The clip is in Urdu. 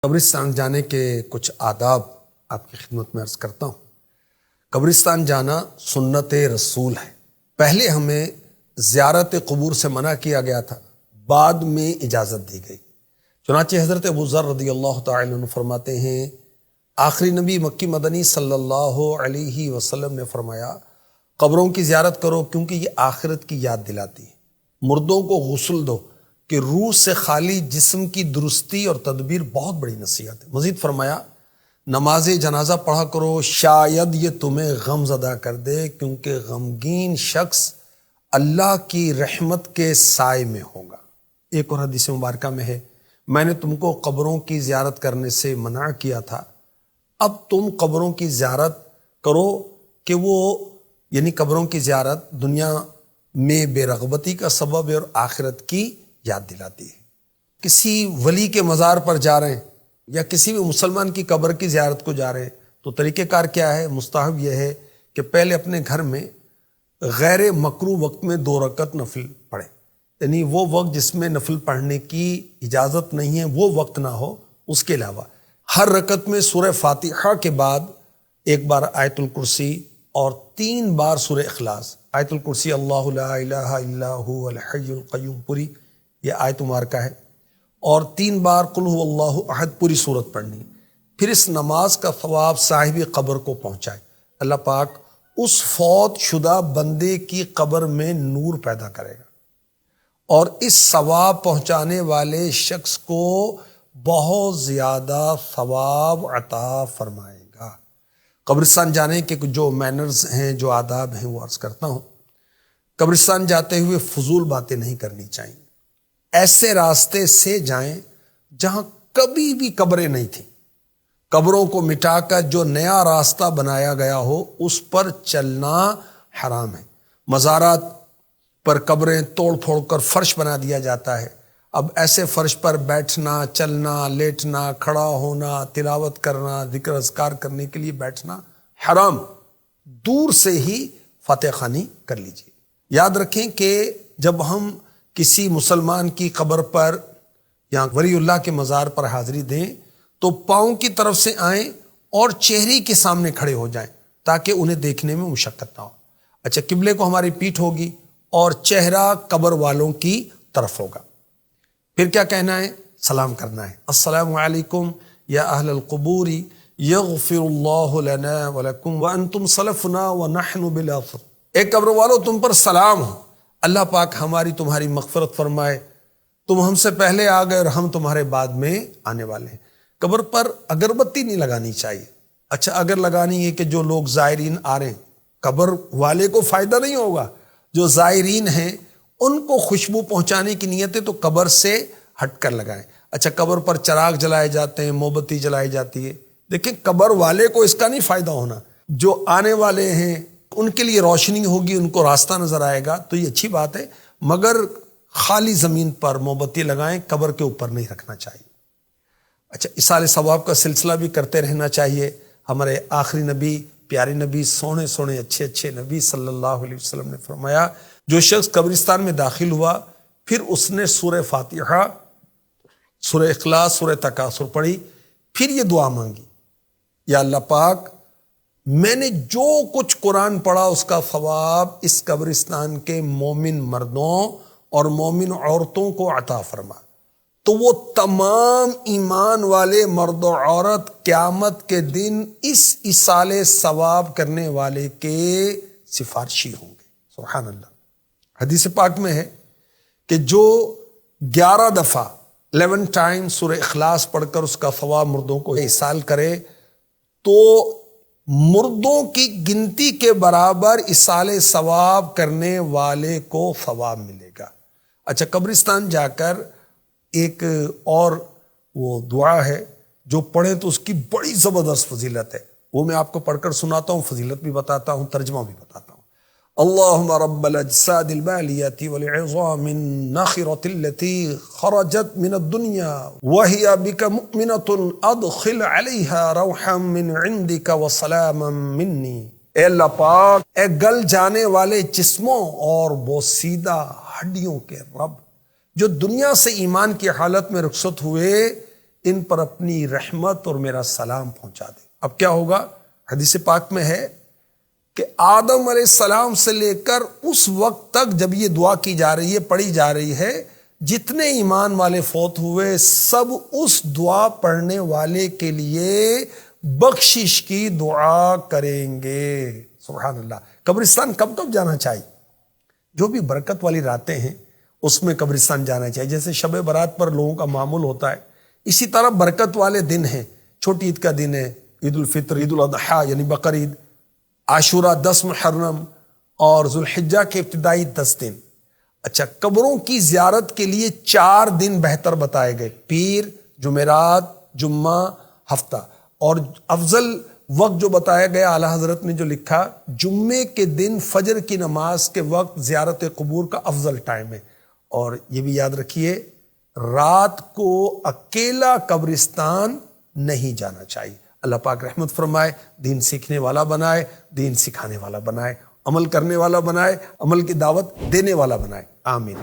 قبرستان جانے کے کچھ آداب آپ کی خدمت میں عرض کرتا ہوں۔ قبرستان جانا سنت رسول ہے۔ پہلے ہمیں زیارت قبور سے منع کیا گیا تھا، بعد میں اجازت دی گئی۔ چنانچہ حضرت ابو ذر رضی اللہ تعالی عنہ فرماتے ہیں، آخری نبی مکی مدنی صلی اللہ علیہ وسلم نے فرمایا، قبروں کی زیارت کرو کیونکہ یہ آخرت کی یاد دلاتی ہے۔ مردوں کو غسل دو کہ روح سے خالی جسم کی درستی اور تدبیر بہت بڑی نصیحت ہے۔ مزید فرمایا، نماز جنازہ پڑھا کرو، شاید یہ تمہیں غم زدہ کر دے کیونکہ غمگین شخص اللہ کی رحمت کے سائے میں ہوگا۔ ایک اور حدیث مبارکہ میں ہے، میں نے تم کو قبروں کی زیارت کرنے سے منع کیا تھا، اب تم قبروں کی زیارت کرو کہ وہ یعنی قبروں کی زیارت دنیا میں بے رغبتی کا سبب ہے اور آخرت کی یاد دلاتی ہے۔ کسی ولی کے مزار پر جا رہے ہیں یا کسی بھی مسلمان کی قبر کی زیارت کو جا رہے ہیں تو طریقہ کار کیا ہے؟ مستحب یہ ہے کہ پہلے اپنے گھر میں غیر مکروہ وقت میں 2 رکعت نفل پڑھیں، یعنی وہ وقت جس میں نفل پڑھنے کی اجازت نہیں ہے وہ وقت نہ ہو۔ اس کے علاوہ ہر رکعت میں سورہ فاتحہ کے بعد 1 بار آیت الکرسی اور 3 بار سورہ اخلاص۔ آیت الکرسی اللہ لا الہ الا هو الحی القیوم پوری یہ آیت مبارکہ ہے، اور 3 بار قل هو اللہ احد پوری صورت پڑھنی۔ پھر اس نماز کا ثواب صاحب قبر کو پہنچائے، اللہ پاک اس فوت شدہ بندے کی قبر میں نور پیدا کرے گا اور اس ثواب پہنچانے والے شخص کو بہت زیادہ ثواب عطا فرمائے گا۔ قبرستان جانے کے جو مینرز ہیں، جو آداب ہیں، وہ عرض کرتا ہوں۔ قبرستان جاتے ہوئے فضول باتیں نہیں کرنی چاہیے۔ ایسے راستے سے جائیں جہاں کبھی بھی قبریں نہیں تھیں۔ قبروں کو مٹا کر جو نیا راستہ بنایا گیا ہو اس پر چلنا حرام ہے۔ مزارات پر قبریں توڑ پھوڑ کر فرش بنا دیا جاتا ہے، اب ایسے فرش پر بیٹھنا، چلنا، لیٹنا، کھڑا ہونا، تلاوت کرنا، ذکر اذکار کرنے کے لیے بیٹھنا حرام۔ دور سے ہی فاتحہ خوانی کر لیجیے۔ یاد رکھیں کہ جب ہم کسی مسلمان کی قبر پر یا ولی اللہ کے مزار پر حاضری دیں تو پاؤں کی طرف سے آئیں اور چہرے کے سامنے کھڑے ہو جائیں تاکہ انہیں دیکھنے میں مشقت نہ ہو۔ اچھا، قبلے کو ہماری پیٹھ ہوگی اور چہرہ قبر والوں کی طرف ہوگا۔ پھر کیا کہنا ہے؟ سلام کرنا ہے، السلام علیکم یا اہل القبور یغفر اللہ لنا ولکم وانتم سلفنا ونحن بالآخر۔ اے قبر والو، تم پر سلام ہو، اللہ پاک ہماری تمہاری مغفرت فرمائے، تم ہم سے پہلے آ گئے اور ہم تمہارے بعد میں آنے والے ہیں۔ قبر پر اگربتی نہیں لگانی چاہیے۔ اچھا، اگر لگانی ہے کہ جو لوگ زائرین آ رہے ہیں، قبر والے کو فائدہ نہیں ہوگا، جو زائرین ہیں ان کو خوشبو پہنچانے کی نیت ہے تو قبر سے ہٹ کر لگائیں۔ اچھا، قبر پر چراغ جلائے جاتے ہیں، موم بتی جلائی جاتی ہے، دیکھیں قبر والے کو اس کا نہیں فائدہ ہونا، جو آنے والے ہیں ان کے لیے روشنی ہوگی، ان کو راستہ نظر آئے گا، تو یہ اچھی بات ہے، مگر خالی زمین پر موم بتی لگائیں، قبر کے اوپر نہیں رکھنا چاہیے۔ اچھا، اصال ثواب کا سلسلہ بھی کرتے رہنا چاہیے۔ ہمارے آخری نبی، پیارے نبی، سونے سونے اچھے اچھے نبی صلی اللہ علیہ وسلم نے فرمایا، جو شخص قبرستان میں داخل ہوا پھر اس نے سورہ فاتحہ، سورہ اخلاص، سورہ تکاثر پڑھی، پھر یہ دعا مانگی، یا اللہ پاک میں نے جو کچھ قرآن پڑھا اس کا ثواب اس قبرستان کے مومن مردوں اور مومن عورتوں کو عطا فرما، تو وہ تمام ایمان والے مرد و عورت قیامت کے دن اس ایصال ثواب کرنے والے کے سفارشی ہوں گے۔ سبحان اللہ۔ حدیث پاک میں ہے کہ جو 11 دفعہ 11 ٹائم سورہ اخلاص پڑھ کر اس کا ثواب مردوں کو ایصال کرے تو مردوں کی گنتی کے برابر ایصال ثواب کرنے والے کو ثواب ملے گا۔ اچھا، قبرستان جا کر ایک اور وہ دعا ہے جو پڑھیں تو اس کی بڑی زبردست فضیلت ہے، وہ میں آپ کو پڑھ کر سناتا ہوں، فضیلت بھی بتاتا ہوں، ترجمہ بھی بتاتا ہوں۔ اللہم رب الاجساد البالیۃ والعظام الناخرۃ التي خرجت من الدنیا وهي بك مؤمنۃ ادخل علیہا روحا من عندک وسلاما منی۔ اے اللہ پاک، اے گل جانے والے جسموں اور بوسیدہ ہڈیوں کے رب، جو دنیا سے ایمان کی حالت میں رخصت ہوئے، ان پر اپنی رحمت اور میرا سلام پہنچا دے۔ اب کیا ہوگا؟ حدیث پاک میں ہے کہ آدم علیہ السلام سے لے کر اس وقت تک جب یہ دعا کی جا رہی ہے، پڑھی جا رہی ہے، جتنے ایمان والے فوت ہوئے سب اس دعا پڑھنے والے کے لیے بخشش کی دعا کریں گے۔ سبحان اللہ۔ قبرستان کب کب جانا چاہیے؟ جو بھی برکت والی راتیں ہیں اس میں قبرستان جانا چاہیے۔ جیسے شب برات پر لوگوں کا معمول ہوتا ہے، اسی طرح برکت والے دن ہیں۔ چھوٹی عید کا دن ہے، عید الفطر، عید الاضحیٰ یعنی بقر عید، عاشوراء 10 محرم اور ذوالحجہ کے ابتدائی 10 دن۔ اچھا، قبروں کی زیارت کے لیے 4 دن بہتر بتائے گئے: پیر، جمعرات، جمعہ، ہفتہ۔ اور افضل وقت جو بتایا گیا، اعلیٰ حضرت نے جو لکھا، جمعے کے دن فجر کی نماز کے وقت زیارت قبور کا افضل ٹائم ہے۔ اور یہ بھی یاد رکھیے، رات کو اکیلا قبرستان نہیں جانا چاہیے۔ اللہ پاک رحمت فرمائے، دین سیکھنے والا بنائے، دین سکھانے والا بنائے، عمل کرنے والا بنائے، عمل کی دعوت دینے والا بنائے۔ آمین۔